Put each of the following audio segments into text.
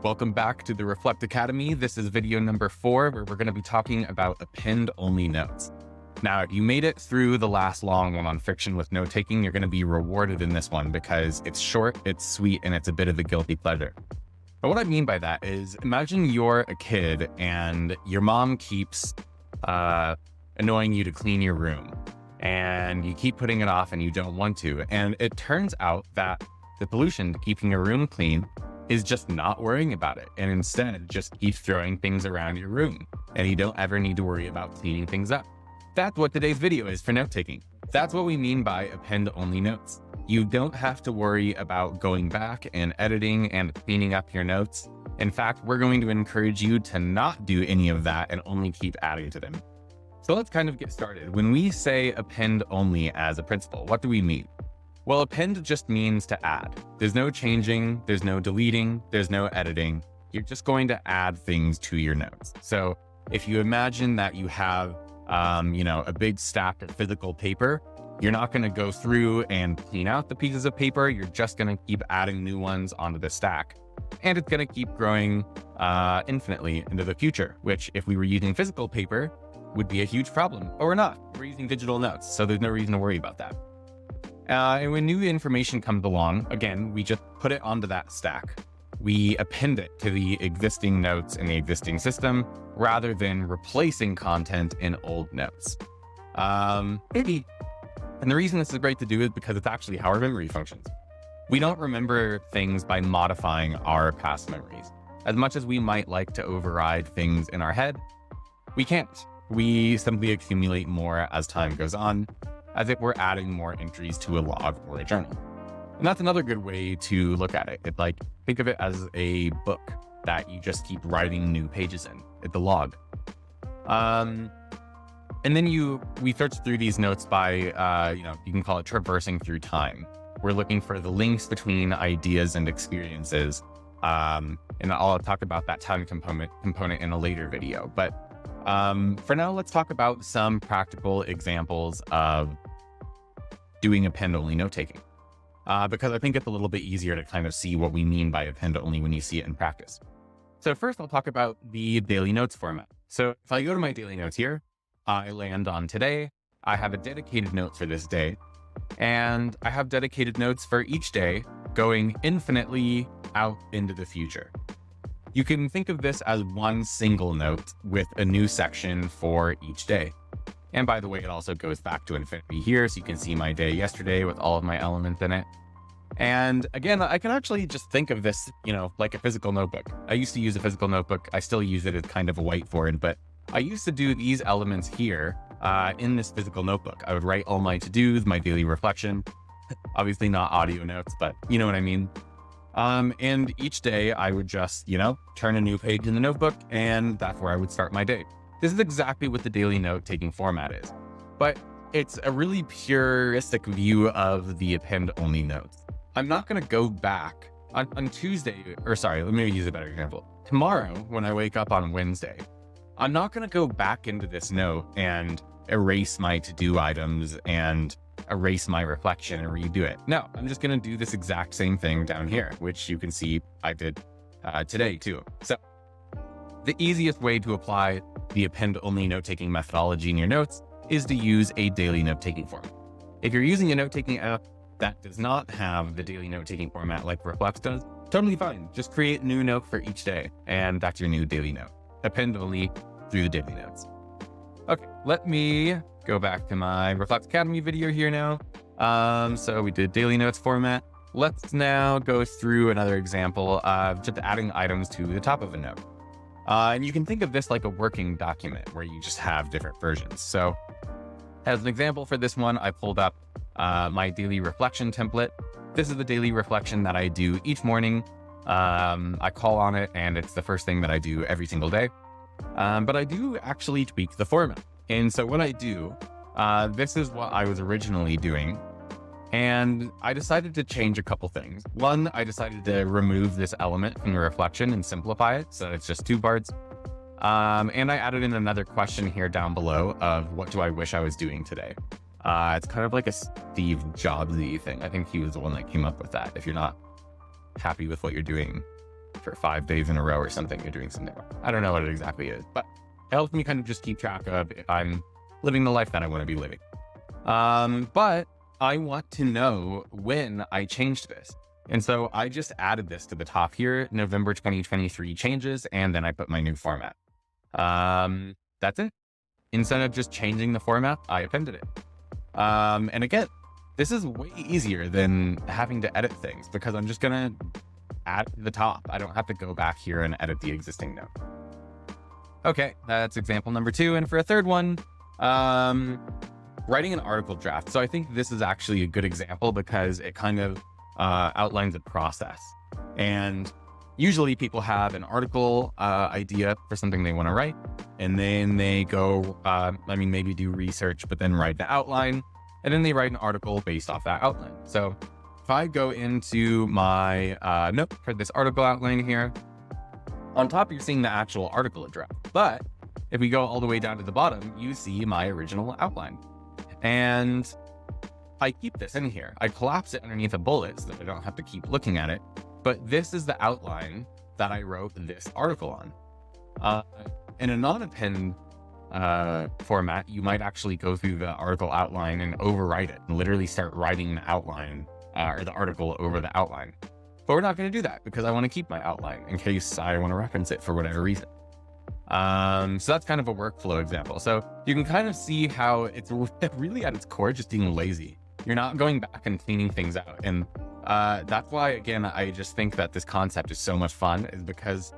Welcome back to the Reflect Academy. This is video number 4, where we're going to be talking about append-only notes. Now, if you made it through the last long one on friction with note-taking, you're going to be rewarded in this one because it's short, it's sweet, and it's a bit of a guilty pleasure. But what I mean by that is, imagine you're a kid and your mom keeps annoying you to clean your room, and you keep putting it off and you don't want to. And it turns out that the solution to keeping your room clean is just not worrying about it, and instead just keep throwing things around your room, and you don't ever need to worry about cleaning things up. That's what today's video is for note-taking. That's what we mean by append-only notes. You don't have to worry about going back and editing and cleaning up your notes. In fact, we're going to encourage you to not do any of that and only keep adding to them. So let's kind of get started. When we say append-only as a principle, what do we mean? Well, append just means to add. There's no changing, there's no deleting, there's no editing. You're just going to add things to your notes. So if you imagine that you have, a big stack of physical paper, you're not going to go through and clean out the pieces of paper. You're just going to keep adding new ones onto the stack. And it's going to keep growing infinitely into the future, which if we were using physical paper would be a huge problem. But we're not. We're using digital notes, so there's no reason to worry about that. And when new information comes along, again, we just put it onto that stack. We append it to the existing notes in the existing system rather than replacing content in old notes. And the reason this is great to do is because it's actually how our memory functions. We don't remember things by modifying our past memories. As much as we might like to override things in our head, we can't. We simply accumulate more as time goes on, as if we're adding more entries to a log or a journal. And that's another good way to look at it. It's like, think of it as a book that you just keep writing new pages in. It's a log. And then we search through these notes by, you can call it traversing through time. We're looking for the links between ideas and experiences. And I'll talk about that time component in a later video. But for now, let's talk about some practical examples of doing append-only note-taking, because I think it's a little bit easier to kind of see what we mean by append-only when you see it in practice. So first, I'll talk about the daily notes format. So if I go to my daily notes here, I land on today. I have a dedicated note for this day, and I have dedicated notes for each day going infinitely out into the future. You can think of this as one single note with a new section for each day. And by the way, it also goes back to infinity here, so you can see my day yesterday with all of my elements in it. And again, I can actually just think of this, like a physical notebook. I used to use a physical notebook. I still use it as kind of a whiteboard, but I used to do these elements here in this physical notebook. I would write all my to-dos, my daily reflection, obviously not audio notes, but you know what I mean. And each day I would just, turn a new page in the notebook, and that's where I would start my day. This is exactly what the daily note-taking format is, but it's a really puristic view of the append-only notes. I'm not going to go back on Tuesday, or sorry, let me use a better example. Tomorrow, when I wake up on Wednesday, I'm not going to go back into this note and erase my to-do items and erase my reflection and redo it. No, I'm just going to do this exact same thing down here, which you can see I did today too. So the easiest way to apply the append-only note-taking methodology in your notes is to use a daily note-taking format. If you're using a note-taking app that does not have the daily note-taking format like Reflect does, totally fine. Just create a new note for each day, and that's your new daily note. Append-only through the daily notes. Okay, let me go back to my Reflect Academy video here now. So we did daily notes format. Let's now go through another example of just adding items to the top of a note. And you can think of this like a working document where you just have different versions. So as an example for this one, I pulled up my daily reflection template. This is the daily reflection that I do each morning. I call on it, and it's the first thing that I do every single day. But I do actually tweak the format. And so what I do, this is what I was originally doing. And I decided to change a couple things. One, I decided to remove this element from the reflection and simplify it, so it's just 2 parts. And I added in another question here down below of what do I wish I was doing today? It's kind of like a Steve Jobs-y thing. I think he was the one that came up with that. If you're not happy with what you're doing, for 5 days in a row or something. You're doing something. I don't know what it exactly is, but it helps me kind of just keep track of if I'm living the life that I want to be living. But I want to know when I changed this. And so I just added this to the top here, November 2023 changes, and then I put my new format. That's it. Instead of just changing the format, I appended it. And again, this is way easier than having to edit things because I'm just going to add it to the top. I don't have to go back here and edit the existing note. Okay, that's example number 2. And for a third one, writing an article draft. So I think this is actually a good example because it kind of outlines a process. And usually people have an article idea for something they want to write, and then they go, maybe do research, but then write the outline, and then they write an article based off that outline. So if I go into my note for this article outline here, on top you're seeing the actual article draft. But if we go all the way down to the bottom, you see my original outline. And I keep this in here. I collapse it underneath a bullet so that I don't have to keep looking at it. But this is the outline that I wrote this article on. In a non-append format, you might actually go through the article outline and overwrite it and literally start writing the outline or the article over the outline. But we're not going to do that because I want to keep my outline in case I want to reference it for whatever reason. So that's kind of a workflow example. So you can kind of see how it's really at its core just being lazy. You're not going back and cleaning things out. And that's why, again, I just think that this concept is so much fun, is because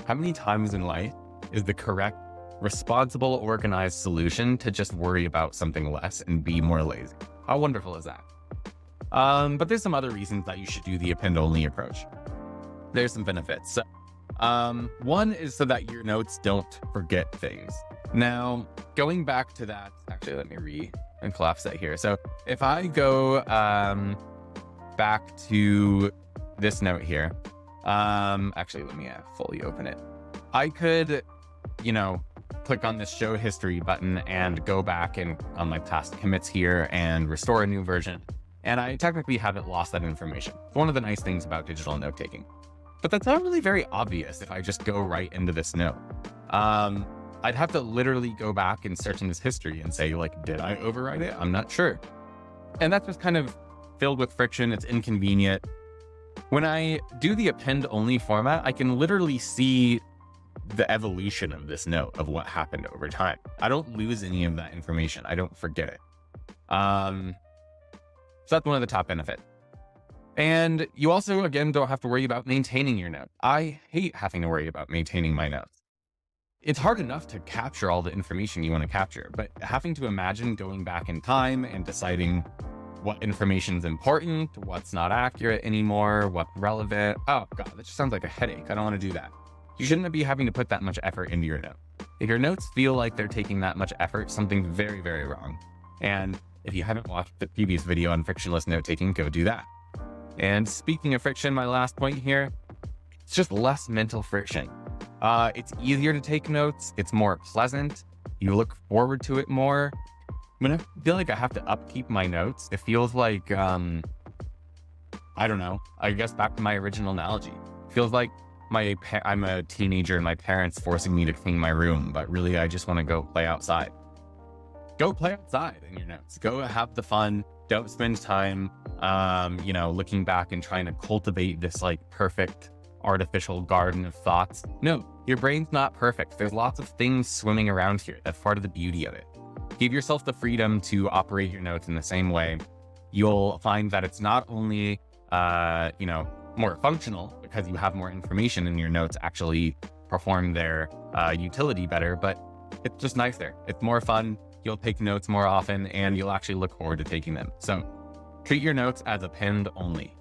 how many times in life is the correct, responsible, organized solution to just worry about something less and be more lazy? How wonderful is that? But there's some other reasons that you should do the append-only approach. There's some benefits. So, one is so that your notes don't forget things. Now, going back to that, actually, let me collapse that here. So if I go back to this note here, actually, let me fully open it. I could, click on this show history button and go back and on my past commits here and restore a new version. And I technically haven't lost that information. It's one of the nice things about digital note taking. But that's not really very obvious if I just go right into this note. I'd have to literally go back and search in this history and say, did I overwrite it? I'm not sure. And that's just kind of filled with friction. It's inconvenient. When I do the append-only format, I can literally see the evolution of this note, of what happened over time. I don't lose any of that information. I don't forget it. So that's one of the top benefits. And you also, again, don't have to worry about maintaining your note. I hate having to worry about maintaining my notes. It's hard enough to capture all the information you want to capture, but having to imagine going back in time and deciding what information is important, what's not accurate anymore, what's relevant. Oh God, that just sounds like a headache. I don't want to do that. You shouldn't be having to put that much effort into your note. If your notes feel like they're taking that much effort, something's very, very wrong. And if you haven't watched the previous video on frictionless note taking, go do that. And speaking of friction, my last point here, it's just less mental friction. It's easier to take notes. It's more pleasant. You look forward to it more. When I feel like I have to upkeep my notes, it feels like, I don't know, I guess back to my original analogy. It feels like I'm a teenager and my parents forcing me to clean my room, but really I just want to go play outside. Go play outside in your notes. Go have the fun. Don't spend time, looking back and trying to cultivate this perfect artificial garden of thoughts. No, your brain's not perfect. There's lots of things swimming around here. That's part of the beauty of it. Give yourself the freedom to operate your notes in the same way. You'll find that it's not only, more functional because you have more information and your notes actually perform their utility better, but it's just nicer. It's more fun. You'll take notes more often and you'll actually look forward to taking them. So treat your notes as append only.